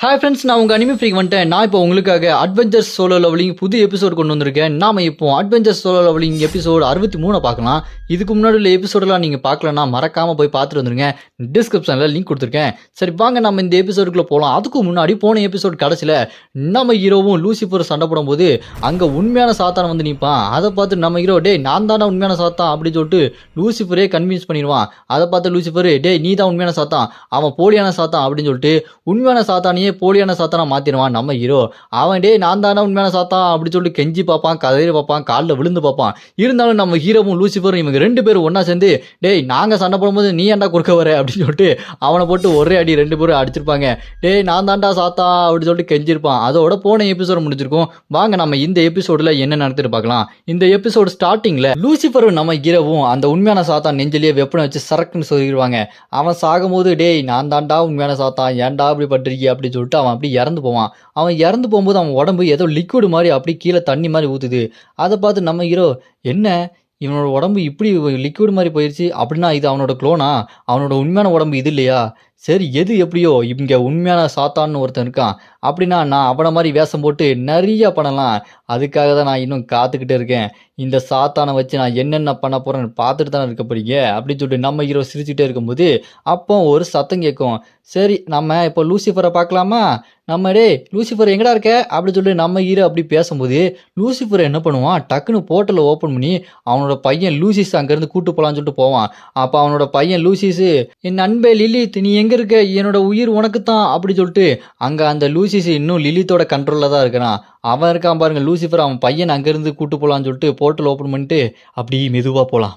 Hi friends, நான் உங்கள் anime freak வந்துட்டேன். நான் இப்போ உங்களுக்காக அட்வென்ச்சர்ஸ் சோலோ லெவலிங் புது எபிசோட் கொண்டு வந்திருக்கேன். நாம இப்போ அட்வென்ச்சர்ஸ் சோலோ லெவலிங் எபிசோடு 63 பார்க்கலாம். இதுக்கு முன்னாடி உள்ள எபிசோடெல்லாம் நீங்கள் பார்க்கலன்னா மறக்காமல் போய் பார்த்துட்டு வந்துருங்க. டிஸ்கிரிப்ஷனில் லிங்க் கொடுத்துருக்கேன். சரி வாங்க நம்ம இந்த எபிசோடுக்குள்ளே போகலாம். அதுக்கு முன்னாடி போன எபிசோட் கடைசியில் நம்ம ஹீரோவும் லூசிஃபர் சண்டை போடும்போது அங்கே உண்மையான சாத்தான் வந்து நிற்பான். அதை பார்த்து நம்ம ஹீரோ டே நான் தானே உண்மையான சாத்தான் அப்படின்னு சொல்லிட்டு லூசிஃபரே கன்வின்ஸ் பண்ணிடுவான். அதை பார்த்து லூசிஃபர் டே நீ தான் உண்மையான சாத்தான், அவன் போலியான சாத்தான் அப்படின்னு சொல்லிட்டு உண்மையான சாத்தானையே போலியான சாத்தானா மாத்திடுவான் நம்ம ஹீரோ. அவன் டே நான் தானே உண்மையான சாத்தான் அப்படின்னு சொல்லிட்டு கெஞ்சி பார்ப்பான், கதறி பார்ப்பான், காலில் விழுந்து பார்ப்பான். இருந்தாலும் நம்ம ஹீரோவும் லூசிஃபரும் இவங்க 2 பேரும் ஒன்னா சேர்ந்து டேய் நாங்க சண்டை போடும்போது நீ ஏன்டா குறுக்க வர அப்படின்னு சொல்லிட்டு அவனை போட்டு ஒரே அடி 2 பேரும் அடிச்சிருப்பாங்க. டேய் நான் தான்டா சாத்தா அப்படின்னு சொல்லிட்டு கெஞ்சிருப்பான். அதோட போன எபிசோடு முடிச்சிருக்கோம். வாங்க நம்ம இந்த எபிசோடுல என்ன நடத்திட்டு பார்க்கலாம். இந்த எபிசோடு ஸ்டார்டிங்ல லூசிஃபரும் நம்ம ஹீரோவும் அந்த உண்மையான சாத்தான் நெஞ்சிலேயே வெப்பனை வச்சு சரக்குன்னு சொல்லிடுவாங்க. அவன் சாகும்போது டேய் நான் தான்டா உண்மையான சாத்தான், ஏன்டா அப்படி பண்றீங்க அப்படின்னு சொல்லிட்டு அவன் அப்படி இறந்து போவான். அவன் இறந்து போகும்போது அவன் உடம்பு ஏதோ லிக்விட் மாதிரி அப்படி கீழே தண்ணி மாதிரி ஊத்துது. அதை பார்த்து நம்ம ஹீரோ என்ன இவனோட உடம்பு இப்படி லிக்விட் மாதிரி போயிடுச்சு அப்படின்னா இது அவனோட குளோனா, அவனோட உண்மையான உடம்பு இது இல்லையா? சரி எது எப்படியோ இங்கே உண்மையான சாத்தான்னு ஒருத்தன் இருக்கான் அப்படின்னா நான் அவனை மாதிரி வேஷம் போட்டு நிறைய பண்ணலாம். அதுக்காக தான் நான் இன்னும் காத்துக்கிட்டே இருக்கேன். இந்த சாத்தானை வச்சு நான் என்னென்ன பண்ண போறேன்னு பார்த்துட்டு தானே இருக்க போறீங்க அப்படின்னு சொல்லிட்டு நம்ம ஹீரோ சிரிச்சுட்டே இருக்கும்போது அப்போ ஒரு சத்தம் கேட்கும். சரி நம்ம இப்போ லூசிஃபரை பார்க்கலாமா? நம்ம டே லூசிஃபர் எங்கடா இருக்க அப்படின்னு சொல்லிட்டு நம்ம ஹீரோ அப்படி பேசும்போது லூசிஃபர் என்ன பண்ணுவான், டக்குன்னு போர்ட்டலை ஓப்பன் பண்ணி அவனோட பையன் லூசிஸ் அங்கேருந்து கூட்டு போகலான்னு சொல்லிட்டு போவான். அப்போ அவனோட பையன் லூசிஸ் என் அன்பே லிலித் நீ எங்கே இருக்க, என்னோட உயிர் உனக்கு தான் அப்படி சொல்லிட்டு அங்கே அந்த லூசிஸ் இன்னும் லிலித்தோட கண்ட்ரோலில் தான் இருக்கிறான். அவன் இருக்கான் பாருங்க லூசிஃபர், அவன் பையன் அங்கேருந்து கூட்டு போகலான்னு சொல்லிட்டு போர்ட்டல் ஓப்பன் பண்ணிட்டு அப்படி மெதுவாக போகலாம்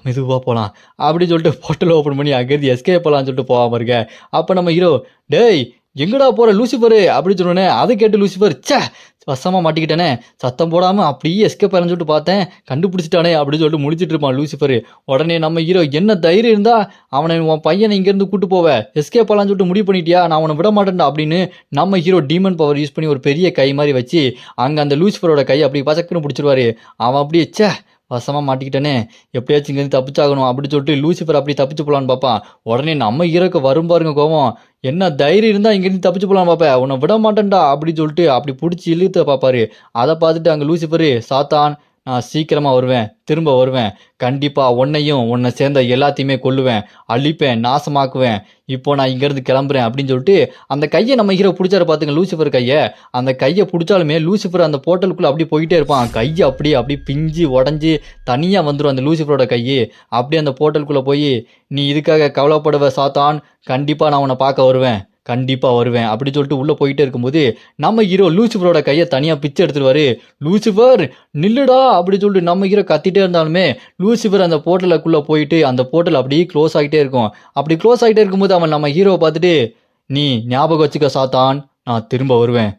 அப்படின்னு சொல்லிட்டு போர்ட்டல் ஓப்பன் பண்ணி அங்கேருந்து எஸ்கேப் போகலான்னு சொல்லிட்டு போவான் பாருங்க. அப்போ நம்ம ஹீரோ டேய் எங்கடா போற லூசிஃபரு அப்படின்னு சொன்னோன்னே அதை கேட்டு லூசிஃபர் சே வசமாக மாட்டிக்கிட்டேனே, சத்தம் போடாமல் அப்படியே எஸ்கேப் ஆகலன்னு சொல்லிட்டு பார்த்தேன், கண்டுபிடிச்சிட்டானே அப்படின்னு சொல்லிட்டு முடிச்சிட்டு இருப்பான் லூசிஃபர். உடனே நம்ம ஹீரோ என்ன தைரியம் இருந்தா அவனை உன் பையனை இங்கேருந்து கூட்டு போவ, எஸ்கேப் ஆகலான்னு சொல்லிட்டு முடிவு பண்ணிட்டியா, நான் அவனை விட மாட்டேன்டா அப்படின்னு நம்ம ஹீரோ டீமன் பவர் யூஸ் பண்ணி ஒரு பெரிய கை மாதிரி வச்சு அங்கே அந்த லூசிஃபரோட கை அப்படி பசக்குன்னு பிடிச்சிருவாரு. அவன் அப்படியே சே வசமாக மாட்டிக்கிட்டேனே, எப்படியாச்சும் இங்கேருந்து தப்பிச்சாகணும் அப்படின்னு சொல்லிட்டு லூசிஃபர் அப்படி தப்பிச்சு போகலான்னு பார்ப்பான். உடனே நம்ம ஹீரோக்கு வரும் பாருங்க கோவம், என்ன தைரியம் இருந்தால் இங்கேருந்து தப்பிச்சு போகலான்னு பார்ப்பேன், உன்னை விட மாட்டேன்டா அப்படின்னு சொல்லிட்டு அப்படி பிடிச்சி இழுத்த பார்ப்பாரு. அதை பார்த்துட்டு அங்கே லூசிஃபர் சாத்தான் நான் சீக்கிரமாக வருவேன், திரும்ப வருவேன், கண்டிப்பாக உன்னையும் உன்னை சேர்ந்த எல்லாத்தையுமே கொல்லுவேன், அழிப்பேன், நாசமாக்குவேன், இப்போ நான் இங்கேருந்து கிளம்புறேன் அப்படின்னு சொல்லிட்டு அந்த கையை நம்ம ஹீரோ பிடிச்சாரு பார்த்துங்க லூசிஃபர் கையை. அந்த கையை பிடிச்சாலுமே லூசிஃபர் அந்த போர்ட்டலுக்குள்ளே அப்படி போயிட்டே இருப்பான். கையை அப்படி பிஞ்சு உடஞ்சி தனியாக வந்துடும் அந்த லூசிஃபரோட கையை. அப்படியே அந்த போர்ட்டலுக்குள்ளே போய் நீ இதுக்காக கவலைப்படுவ சாத்தான், கண்டிப்பாக நான் உன்னை பார்க்க வருவேன், கண்டிப்பாக வருவேன் அப்படி சொல்லிட்டு உள்ளே போயிட்டே இருக்கும்போது நம்ம ஹீரோ லூசிஃபரோட கையை தனியாக பிச்சு எடுத்துருவாரு. லூசிஃபர் நில்லுடா அப்படி சொல்லிட்டு நம்ம ஹீரோ கத்திட்டே இருந்தாலுமே லூசிஃபர் அந்த போர்ட்டலுக்குள்ளே போயிட்டு அந்த போர்ட்டல் அப்படியே க்ளோஸ் ஆகிட்டே இருக்கும். அப்படி க்ளோஸ் ஆகிட்டே இருக்கும்போது அவன் நம்ம ஹீரோவை பார்த்துட்டு நீ ஞாபகம் வச்சுக்க சாத்தான், நான் திரும்ப வருவேன்,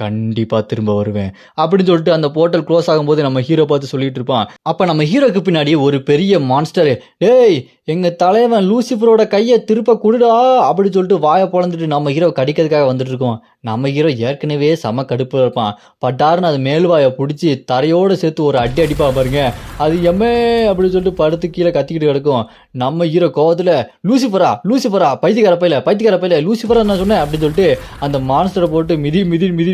கண்டிப்பா திரும்ப வருவேன் அப்படின்னு சொல்லிட்டு அந்த போர்ட்டல் க்ளோஸ் ஆகும்போது நம்ம ஹீரோ பார்த்து சொல்லிட்டு இருப்பான். அப்ப நம்ம ஹீரோக்கு பின்னாடி ஒரு பெரிய மான்ஸ்டர் டேய் எங்க தலைவன் லூசிஃபரோட கையை திருப்ப குடுடா அப்படி சொல்லிட்டு வாயை பொழந்துட்டு நம்ம ஹீரோ கடிக்கிறதுக்காக வந்துட்டு இருக்கோம். நம்ம ஹீரோ ஏற்கனவே செம கடுப்பு இருப்பான். பட்டாருன்னு அது மேல்வாயை பிடிச்சி தரையோடு சேர்த்து ஒரு அடி அடிப்பா பாருங்க. அது எம்மே அப்படின்னு சொல்லிட்டு படுத்து கீழே கத்திக்கிட்டு கிடக்கும். நம்ம ஹீரோ கோவத்தில் லூசிஃபரா பைத்தியக்கார பையில லூசிஃபரா நான் சொன்னேன் அப்படின்னு சொல்லிட்டு அந்த மான்ஸ்டரை போட்டு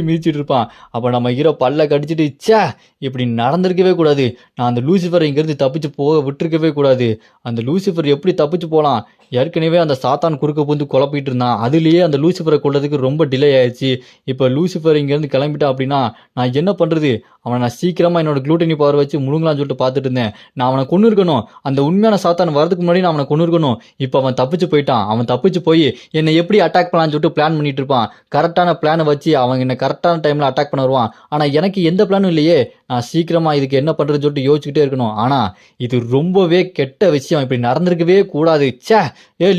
மிதிச்சிட்டு இருப்பான். அப்போ நம்ம ஹீரோ பல்ல கடிச்சிட்டு சே இப்படி நடந்திருக்கவே கூடாது, நான் அந்த லூசிஃபரை இங்கேருந்து தப்பிச்சு போக விட்டுருக்கவே கூடாது, அந்த லூசிஃபர் எப்படி தப்பிச்சு போகலாம், ஏற்கனவே அந்த சாத்தான் குறுக்க புந்து குழப்பிட்டு இருந்தான், அதுலேயே அந்த லூசிஃபரை கொள்றதுக்கு ரொம்ப டிலே ஆயிடுச்சு. இப்போ லூசிஃபர் இங்கேருந்து கிளம்பிட்டா அப்படின்னா நான் என்ன பண்ணுறது, அவனை நான் சீக்கிரமாக என்னோட க்ளூட்டனி பவர் வச்சு முழுங்கலான்னு சொல்லிட்டு பார்த்துட்டு இருந்தேன். நான் அவனை கொண்டு இருக்கணும், அந்த உண்மையான சாத்தான் வரதுக்கு முன்னாடி நான் அவனை கொண்டு இருக்கணும். இப்போ அவன் தப்பிச்சு போயிட்டான். அவன் தப்பிச்சு போய் என்னை எப்படி அட்டாக் பண்ணலான்னு சொல்லிட்டு பிளான் பண்ணிட்டு இருப்பான். கரெக்டான பிளானை வச்சு அவன் என்னை கரெக்டான டைமில் அட்டாக் பண்ண வருவான். ஆனால் எனக்கு எந்த பிளானும் இல்லையே, நான் சீக்கிரமாக இதுக்கு என்ன பண்ணுறதுன்னு சொல்லிட்டு யோசிச்சுக்கிட்டே இருக்கணும். ஆனால் இது ரொம்பவே கெட்ட விஷயம், இப்படி நடந்திருக்கவே கூடாது. சே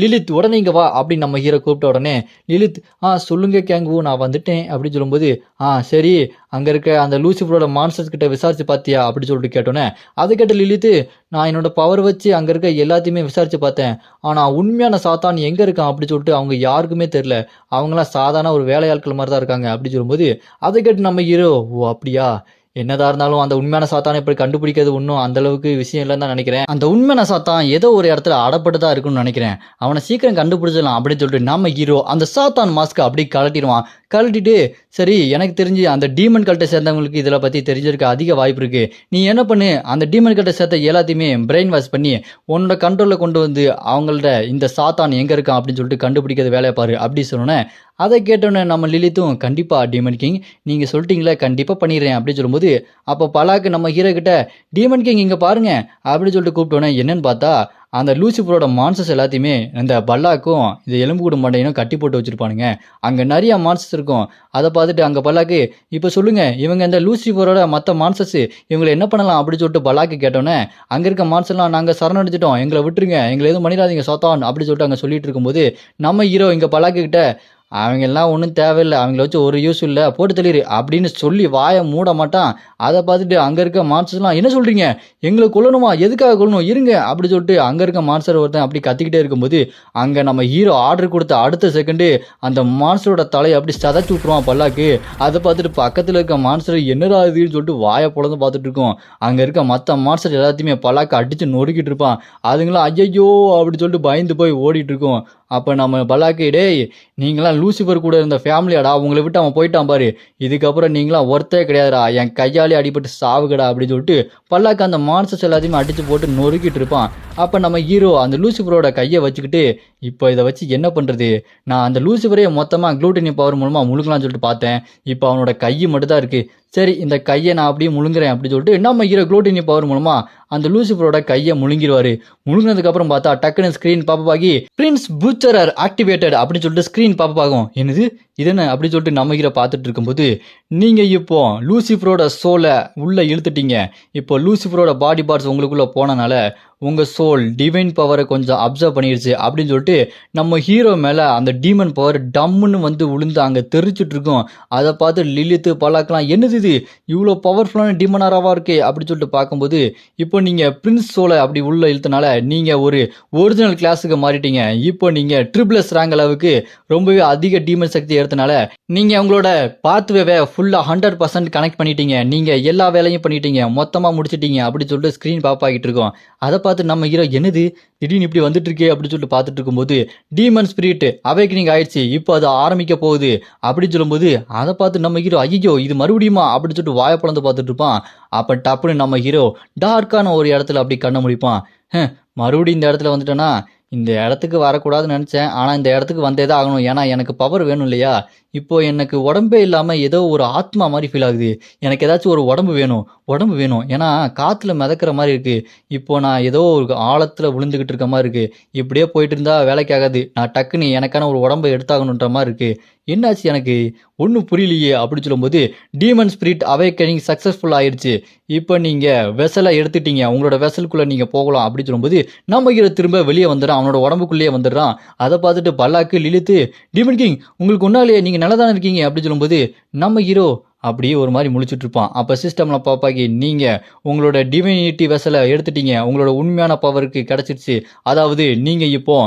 லிலித் உடனே இங்கே வா அப்படின்னு நம்ம ஹீரோ கூப்பிட்ட உடனே லிலித் சொல்லுங்க கேங்கு நான் வந்துட்டேன் அப்படின்னு சொல்லும்போது சரி அங்கே இருக்க அந்த லூசிஃபரோட மான்ஸ்டர்ஸ் கிட்ட விசாரிச்சு பார்த்தியா அப்படின்னு சொல்லிட்டு கேட்டோன்னே அதை கேட்ட லிலித்து நான் என்னோட பவர் வச்சு அங்கே இருக்க எல்லாத்தையுமே விசாரிச்சு பார்த்தேன், ஆனால் உண்மையான சாத்தான் எங்கே இருக்கான் அப்படி சொல்லிட்டு அவங்க யாருக்குமே தெரியல, அவங்களாம் சாதாரண ஒரு வேலையாட்கள் மாதிரி தான் இருக்காங்க அப்படி சொல்லும்போது அதை கேட்டு நம்ம ஹீரோ ஓ அப்படியா என்னதான் இருந்தாலும் அந்த உண்மையான சாத்தானை இப்படி கண்டுபிடிக்கிறது ஒன்றும் அந்த அளவுக்கு விஷயம் இல்லைன்னு தான் நினைக்கிறேன். அந்த உண்மையான சாத்தான் ஏதோ ஒரு இடத்துல அடப்பட்டு தான் இருக்குன்னு நினைக்கிறேன். அவனை சீக்கிரம் கண்டுபிடிச்சிடலாம் அப்படின்னு சொல்லிட்டு நம்ம ஹீரோ அந்த சாத்தான் மாஸ்க் அப்படி கழட்டிடுவான். கழட்டிட்டு சரி எனக்கு தெரிஞ்சு அந்த டீமன் கல்ட்டை சேர்ந்தவங்களுக்கு இதில் பற்றி தெரிஞ்சிருக்க அதிக வாய்ப்பு இருக்கு. நீ என்ன பண்ணு, அந்த டீமன் கல்ட்டை சேர்த்த எல்லாத்தையுமே பிரெயின் வாஷ் பண்ணி உன்னோட கண்ட்ரோலில் கொண்டு வந்து அவங்கள்ட்ட இந்த சாத்தான் எங்கே இருக்கான் அப்படின்னு சொல்லிட்டு கண்டுபிடிக்கிறது வேலையை பாரு அப்படி சொன்னேன். அதை கேட்டோன்னே நம்ம லிலித்தும் கண்டிப்பாக டீமன் கிங் நீங்கள் சொல்லிட்டீங்களே கண்டிப்பாக பண்ணிடுறேன் அப்படின்னு சொல்லும்போது அப்போ பலாக்கு நம்ம ஹீரோ கிட்ட டீமன் கிங் இங்கே பாருங்க அப்படின்னு சொல்லிட்டு கூப்பிட்டோன்னே என்னன்னு பார்த்தா அந்த லூசிஃபரோட மான்சஸ் எல்லாத்தையுமே இந்த பல்லாக்கும் இந்த எலும்புக்கூடு மண்டையும் கட்டி போட்டு வச்சுருப்பானுங்க. அங்கே நிறைய மான்சஸ் இருக்கும். அதை பார்த்துட்டு அங்கே பல்லாக்கு இப்போ சொல்லுங்கள் இவங்க இந்த லூசிஃபரோட மற்ற மான்சஸ் இவங்களை என்ன பண்ணலாம் அப்படின்னு சொல்லிட்டு பல்லாக்கு கேட்டோன்னே அங்கே இருக்க மான்செல்லாம் நாங்கள் சரணடைஞ்சிட்டோம், எங்களை விட்டுருங்க, எங்களை எதுவும் பண்ணிடாதீங்க சோத்தான் அப்படி சொல்லிட்டு அங்கே சொல்லிட்டு இருக்கும்போது நம்ம ஹீரோ இங்கே பல்லாக்கு கிட்ட அவங்க எல்லாம் ஒன்றும் தேவையில்லை, அவங்கள வச்சு ஒரு யூஸ் இல்லை, போட்டு தள்ளிடு அப்படின்னு சொல்லி வாயை மூட மாட்டான். அதை பார்த்துட்டு அங்கே இருக்க மான்சர்ஸ்லாம் என்ன சொல்கிறீங்க, எங்களை கொல்லணுமா, எதுக்காக கொல்லணும், இருங்க அப்படி சொல்லிட்டு அங்கே இருக்க மான்சர் ஒருத்தன் அப்படி கத்திக்கிட்டே இருக்கும்போது அங்கே நம்ம ஹீரோ ஆர்டர் கொடுத்த அடுத்த செகண்டு அந்த மான்சரோட தலையை அப்படி சதைச்சி விட்ருவான் பல்லாக்கு. அதை பார்த்துட்டு பக்கத்தில் இருக்க மான்சர் என்னடா இதுன்னு சொல்லிட்டு வாயை பொழந்து பார்த்துட்டு இருக்கோம். அங்கே இருக்க மற்ற மான்சர் எல்லாத்தையுமே பல்லாக்கு அடித்து நொறுக்கிட்டு இருப்பான். அதுங்களாம் ஐயோ அப்படின்னு சொல்லிட்டு பயந்து போய் ஓடிட்டு இருக்கோம். அப்போ நம்ம பல்லாக்கு டேய் நீங்களாம் லூசிஃபர் கூட இருந்த ஃபேமிலியாடா, உங்களை விட்டு அவன் போயிட்டான் பாரு, இதுக்கப்புறம் நீங்களாம் ஒருத்தே கிடையாதுடா, என் கையாலே அடிபட்டு சாவுகடா அப்படின்னு சொல்லிட்டு பல்லாக்கு அந்த மான்சஸ் எல்லாத்தையுமே அடித்து போட்டு நொறுக்கிட்டு இருப்பான். அப்போ நம்ம ஹீரோ அந்த லூசிஃபரோட கையை வச்சுக்கிட்டு இப்போ இதை வச்சு என்ன பண்ணுறது, நான் அந்த லூசிஃபரே மொத்தமாக க்ளூட்டனி பவர் மூலமாக முழுங்கலாம்னு சொல்லிட்டு பார்த்தேன், இப்போ அவனோட கை மட்டும் தான் இருக்குது, சரி இந்த கையை நான் அப்படியே முழுங்குறேன் அப்படின்னு சொல்லிட்டு நம்ம ஹீரோ க்ளூட்டனி பவர் மூலமாக அந்த லூசிஃபரோட கையை முழுங்கிடுவார். முழுங்கினதுக்கப்புறம் பார்த்தா டக்குன்னு ஸ்க்ரீன் பாப்பாகி பிரின்ஸ் பூச்சரர் ஆக்டிவேட்டட் அப்படின்னு சொல்லிட்டு ஸ்க்ரீன் பாப்பாகும். என்னது இது என்ன அப்படின்னு சொல்லிட்டு நம்ம ஹீரோ பார்த்துட்டு இருக்கும்போது நீங்கள் இப்போ லூசிஃபரோட சோலை உள்ளே இழுத்துட்டீங்க, இப்போ லூசிஃபரோட பாடி பார்ட்ஸ் உங்களுக்குள்ளே போனனால உங்கள் சோல் டிவைன் பவரை கொஞ்சம் அப்சர்வ் பண்ணிடுச்சு அப்படின்னு சொல்லிட்டு நம்ம ஹீரோ மேலே அந்த டீமன் பவர் டம்முன்னு வந்து விழுந்து அங்கே தெரிச்சிட்டு இருக்கோம். அதை பார்த்து லிலித்து பல்லாக்கலாம் என்னது இது இவ்வளோ பவர்ஃபுல்லான டீமனாராவாக இருக்கே அப்படின்னு சொல்லிட்டு பார்க்கும்போது இப்போ நீங்கள் பிரின்ஸ் சோலை அப்படி உள்ளே இழுத்தனால நீங்கள் ஒரு ஒரிஜினல் கிளாஸுக்கு மாறிட்டீங்க. இப்போ நீங்கள் ட்ரிபிள்எஸ் ரேங்க் அளவுக்கு ரொம்பவே அதிக டீமன் சக்தி எடுத்தனால நீங்கள் உங்களோட பாத்வேவை ஃபுல்லாக 100% கனெக்ட் பண்ணிட்டீங்க, நீங்கள் எல்லா வேலையும் பண்ணிட்டீங்க, மொத்தமாக முடிச்சிட்டீங்க அப்படின்னு சொல்லிட்டு ஸ்க்ரீன் பாப்பாகிட்டு இருக்கோம். அதை பார்த்து நம்ம ஹீரோ என்னது திடீர்னு இப்படி வந்துட்டு இருக்கே அப்படின்னு சொல்லிட்டு பார்த்துட்டு இருக்கும்போது டீமன் ஸ்பிரிட் அவேக்கனிங் ஆயிடுச்சு, இப்போ அது ஆரம்பிக்க போகுது அப்படின்னு சொல்லும்போது அதை பார்த்து நம்ம ஹீரோ ஐயோ இது மறுபடியுமா அப்படின்னு சொல்லிட்டு வாயை பிளந்து பார்த்துட்டு இருப்பான். அப்போ டப்புன்னு நம்ம ஹீரோ டார்க்கான ஒரு இடத்துல அப்படி கண்ணை முடிப்பான். மறுபடியும் இந்த இடத்துல வந்துட்டேன்னா இந்த இடத்துக்கு வரக்கூடாதுன்னு நினச்சேன், ஆனால் இந்த இடத்துக்கு வந்தே தான் ஆகணும், ஏன்னா எனக்கு பவர் வேணும் இல்லையா, இப்போ எனக்கு உடம்பே இல்லாமல் ஏதோ ஒரு ஆத்மா மாதிரி ஃபீல் ஆகுது, எனக்கு ஏதாச்சும் ஒரு உடம்பு வேணும் ஏன்னா காற்றுல மிதக்கிற மாதிரி இருக்குது, இப்போ நான் ஏதோ ஒரு ஆழத்தில் விழுந்துக்கிட்டு இருக்க மாதிரி இருக்குது, இப்படியே போயிட்டு இருந்தால் வேலைக்கு ஆகாது, நான் டக்குன்னு எனக்கான ஒரு உடம்பை எடுத்தாகணுன்ற மாதிரி இருக்குது, என்னாச்சு எனக்கு ஒன்றும் புரியலையே அப்படி சொல்லும்போது டீமன் ஸ்பிரிட் அவேக்கனிங் சக்ஸஸ்ஃபுல் ஆயிடுச்சு, இப்போ நீங்கள் வெசலை எடுத்துட்டீங்க, உங்களோட வெசலுக்குள்ளே நீங்கள் போகலாம் அப்படி சொல்லும்போது நம்ம ஹீரோ திரும்ப வெளியே வந்துடுறான், அவனோட உடம்புக்குள்ளேயே வந்துடுறான். அதை பார்த்துட்டு பல்லாக்கு லிலித்து டீமன் கிங் உங்களுக்கு ஒன்றாலேயே நீங்கள் நல்லா தானே இருக்கீங்க அப்படி சொல்லும்போது நம்ம ஹீரோ அப்படியே ஒரு மாதிரி முழிச்சுட்டு இருப்பான். அப்போ சிஸ்டமில் பாப்பாக்கி நீங்கள் உங்களோட டிவைனிட்டி வெசலை எடுத்துட்டீங்க, உங்களோட உண்மையான பவருக்கு கிடச்சிருச்சு, அதாவது நீங்கள் இப்போ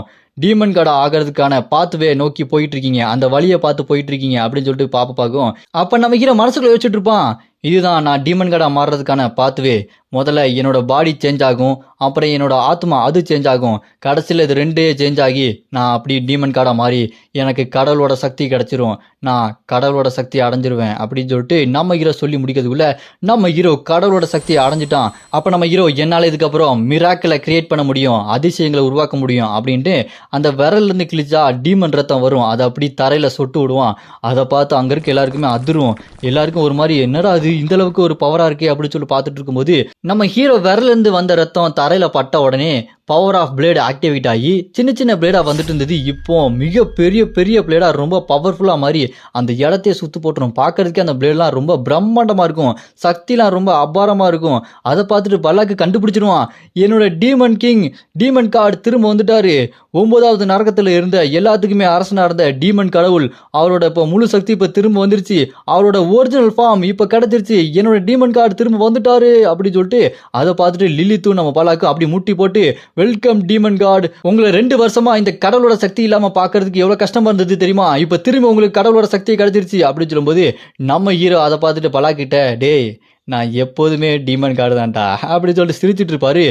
டீமன் கார்டா ஆகிறதுக்கான பாத்துவே நோக்கி போயிட்டு இருக்கீங்க, அந்த வழியை பார்த்து போயிட்டு இருக்கீங்க அப்படின்னு சொல்லிட்டு பாப்பா பார்க்கும். அப்போ நம்ம ஹீரோ மனசுக்குள்ள யோசிச்சுட்டு இருப்பான், இதுதான் நான் டீமன் கார்டா மாறுறதுக்கான பாத்துவே, முதல்ல என்னோட பாடி சேஞ்ச் ஆகும், அப்புறம் என்னோட ஆத்மா அது சேஞ்ச் ஆகும், கடைசியில் இது ரெண்டே சேஞ்ச் ஆகி நான் அப்படி டீமன் கார்டாக மாறி எனக்கு கடவுளோட சக்தி கிடச்சிரும், நான் கடவுளோட சக்தி அடைஞ்சிருவேன் அப்படின்னு சொல்லிட்டு நம்ம ஹீரோ சொல்லி முடிக்கிறதுக்குள்ள நம்ம ஹீரோ கடவுளோட சக்தியை அடைஞ்சிட்டான். அப்போ நம்ம ஹீரோ என்னால் இதுக்கப்புறம் மிராக்கிளை கிரியேட் பண்ண முடியும், அதிசயங்களை உருவாக்க முடியும் அப்படின்ட்டு அந்த விரல்லேருந்து கிழிச்சா டீமன் ரத்தம் வரும், அதை அப்படி தரையில் சொட்டு விடுவான். அதை பார்த்து அங்கே இருக்க எல்லாருக்குமே அதிரும், எல்லாருக்கும் ஒரு மாதிரி என்னடா அது இந்த அளவுக்கு ஒரு பவராக இருக்கே அப்படின்னு சொல்லி பார்த்துட்டு இருக்கும்போது நம்ம ஹீரோ விரலேருந்து வந்த ரத்தம் தரையில பட்ட உடனே பவர் ஆஃப் பிளேடு ஆக்டிவேட் ஆகி சின்ன சின்ன பிளேடா வந்துட்டு இருந்தது, இப்போ மிக பெரிய பெரிய பிளேடா ரொம்ப பவர்ஃபுல்லா மாதிரி அந்த இடத்தையே சுத்து போட்டுரும். பார்க்கறதுக்கே அந்த பிளேட்லாம் ரொம்ப பிரம்மாண்டமா இருக்கும், சக்திலாம் ரொம்ப அபாரமா இருக்கும். அதை பார்த்துட்டு பல்லாக்கு கண்டுபிடிச்சிருவான், என்னோட டீமன் கிங் டீமன் கார்டு திரும்ப வந்துட்டாரு, 9வது நரகத்தில் இருந்த எல்லாத்துக்குமே அரசனா இருந்த டீமன் கடவுள் அவரோட இப்போ முழு சக்தி இப்போ திரும்ப வந்துருச்சு, அவரோட ஒரிஜினல் ஃபார்ம் இப்போ கிடைச்சிருச்சு, என்னோட டீமன் கார்டு திரும்ப வந்துட்டாரு அப்படின்னு சொல்லிட்டு அதை பார்த்துட்டு லிலித்தும் நம்ம பல்லாக்கு அப்படி முட்டி போட்டு வெல்கம் டீமன் கார்டு, உங்களை 2 வருஷமா இந்த கடவுளோட சக்தி இல்லாம பாக்குறதுக்கு எவ்வளவு கஷ்டமா இருந்தது தெரியுமா, இப்ப திரும்ப உங்களுக்கு கடவுளோட சக்தி கிடைச்சிருச்சு அப்படின்னு சொல்லும்போது நம்ம ஹீரோ அதை பார்த்துட்டு பல்லாக்கிட்ட டேய் நான் எப்போதுமே டீமன் கார்டு தான்டா அப்படி சொல்லிட்டு சிரிச்சிட்டு இருப்பாரு.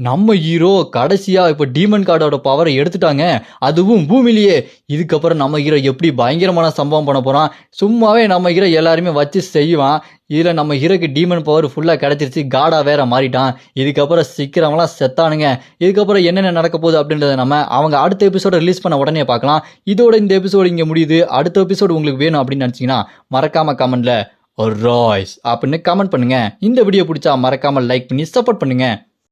நம்ம ஹீரோ கடைசியா இப்போ டீமன் கார்டோட பவரை எடுத்துட்டாங்க, அதுவும் பூமியிலேயே. இதுக்கப்புறம் நம்ம ஹீரோ எப்படி பயங்கரமான சம்பவம் பண்ண போறான், சும்மாவே நம்ம ஹீரோ எல்லாருமே வச்சு செய்வான். இதுல நம்ம ஹீரோக்கு டீமன் பவர் ஃபுல்லா கிடைச்சிருச்சு, காடா வேற மாறிட்டான். இதுக்கப்புறம் சீக்கிரமெல்லாம் செத்தானுங்க. இதுக்கப்புறம் என்னென்ன நடக்க போகுது அப்படின்றத நம்ம அவங்க அடுத்த எபிசோட ரிலீஸ் பண்ண உடனே பார்க்கலாம். இதோட இந்த எபிசோடு இங்க முடியுது. அடுத்த எபிசோடு உங்களுக்கு வேணும் அப்படின்னு நினைச்சீங்கன்னா மறக்காம கமெண்ட்ல ராய்ஸ் அப்படின்னு கமெண்ட் பண்ணுங்க. இந்த வீடியோ பிடிச்சா மறக்காம லைக் பண்ணி சப்போர்ட் பண்ணுங்க.